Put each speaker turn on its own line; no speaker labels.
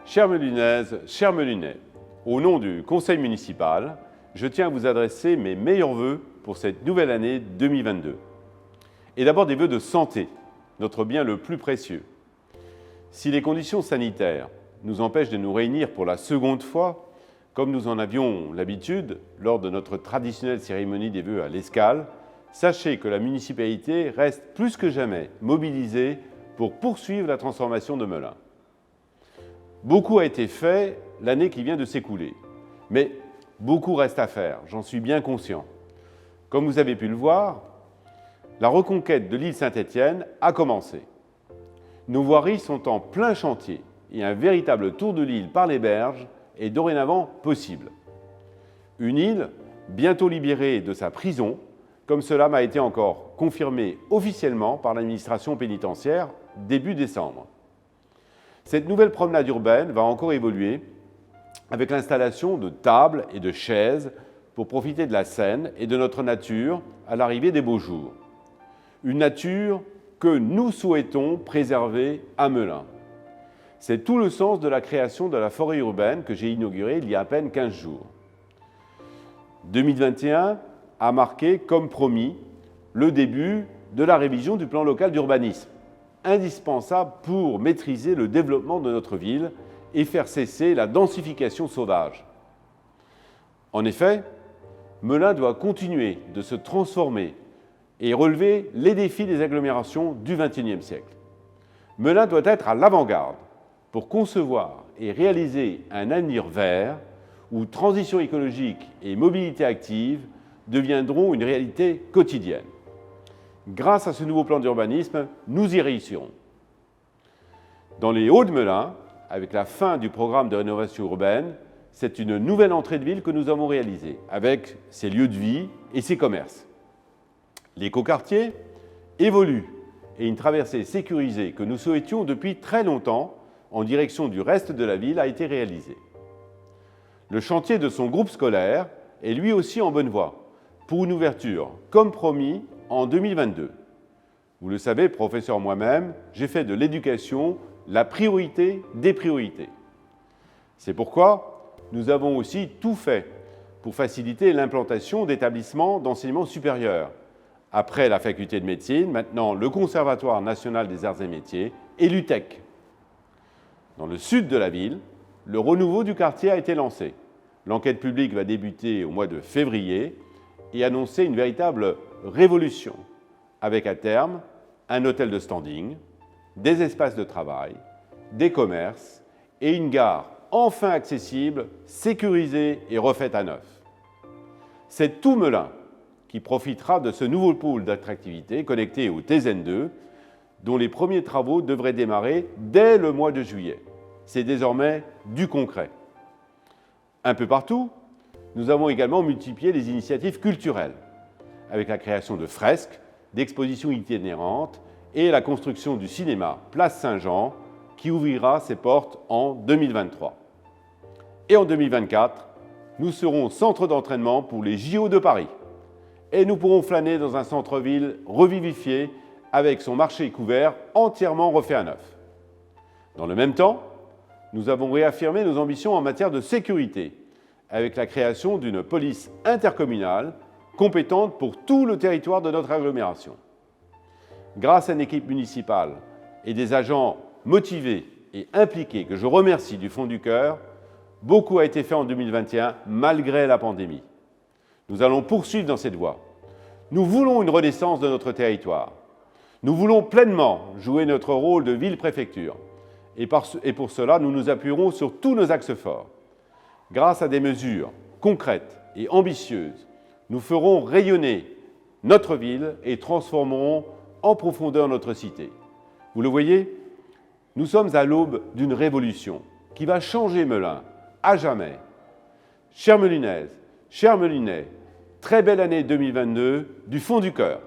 Chères Melunaises, chers Melunais, au nom du Conseil municipal, je tiens à vous adresser mes meilleurs vœux pour cette nouvelle année 2022. Et d'abord des vœux de santé, notre bien le plus précieux. Si les conditions sanitaires nous empêchent de nous réunir pour la seconde fois, comme nous en avions l'habitude lors de notre traditionnelle cérémonie des vœux à l'Escale, sachez que la municipalité reste plus que jamais mobilisée pour poursuivre la transformation de Melun. Beaucoup a été fait l'année qui vient de s'écouler, mais beaucoup reste à faire, j'en suis bien conscient. Comme vous avez pu le voir, la reconquête de l'île Saint-Étienne a commencé. Nos voiries sont en plein chantier et un véritable tour de l'île par les berges est dorénavant possible. Une île bientôt libérée de sa prison, comme cela m'a été encore confirmé officiellement par l'administration pénitentiaire début décembre. Cette nouvelle promenade urbaine va encore évoluer avec l'installation de tables et de chaises pour profiter de la Seine et de notre nature à l'arrivée des beaux jours. Une nature que nous souhaitons préserver à Melun. C'est tout le sens de la création de la forêt urbaine que j'ai inaugurée il y a à peine 15 jours. 2021 a marqué, comme promis, le début de la révision du plan local d'urbanisme, indispensable pour maîtriser le développement de notre ville et faire cesser la densification sauvage. En effet, Melun doit continuer de se transformer et relever les défis des agglomérations du XXIe siècle. Melun doit être à l'avant-garde pour concevoir et réaliser un avenir vert où transition écologique et mobilité active deviendront une réalité quotidienne. Grâce à ce nouveau plan d'urbanisme, nous y réussirons. Dans les Hauts-de-Melun, avec la fin du programme de rénovation urbaine, c'est une nouvelle entrée de ville que nous avons réalisée, avec ses lieux de vie et ses commerces. L'écoquartier évolue et une traversée sécurisée que nous souhaitions depuis très longtemps en direction du reste de la ville a été réalisée. Le chantier de son groupe scolaire est lui aussi en bonne voie, pour une ouverture, comme promis, en 2022. Vous le savez, professeur moi-même, j'ai fait de l'éducation la priorité des priorités. C'est pourquoi nous avons aussi tout fait pour faciliter l'implantation d'établissements d'enseignement supérieur. Après la faculté de médecine, maintenant le Conservatoire national des arts et métiers et l'UTEC. Dans le sud de la ville, le renouveau du quartier a été lancé. L'enquête publique va débuter au mois de février et annoncer une véritable révolution, avec à terme un hôtel de standing, des espaces de travail, des commerces et une gare enfin accessible, sécurisée et refaite à neuf. C'est tout Melun qui profitera de ce nouveau pôle d'attractivité connecté au TZN2, dont les premiers travaux devraient démarrer dès le mois de juillet. C'est désormais du concret. Un peu partout, nous avons également multiplié les initiatives culturelles, avec la création de fresques, d'expositions itinérantes et la construction du cinéma Place Saint-Jean, qui ouvrira ses portes en 2023. Et en 2024, nous serons centre d'entraînement pour les JO de Paris. Et nous pourrons flâner dans un centre-ville revivifié avec son marché couvert entièrement refait à neuf. Dans le même temps, nous avons réaffirmé nos ambitions en matière de sécurité, avec la création d'une police intercommunale compétente pour tout le territoire de notre agglomération. Grâce à une équipe municipale et des agents motivés et impliqués que je remercie du fond du cœur, beaucoup a été fait en 2021 malgré la pandémie. Nous allons poursuivre dans cette voie. Nous voulons une renaissance de notre territoire. Nous voulons pleinement jouer notre rôle de ville-préfecture. Et pour cela, nous nous appuierons sur tous nos axes forts. Grâce à des mesures concrètes et ambitieuses, nous ferons rayonner notre ville et transformerons en profondeur notre cité. Vous le voyez, nous sommes à l'aube d'une révolution qui va changer Melun à jamais. Chères Melunaises, chers Melunais, très belle année 2022 du fond du cœur.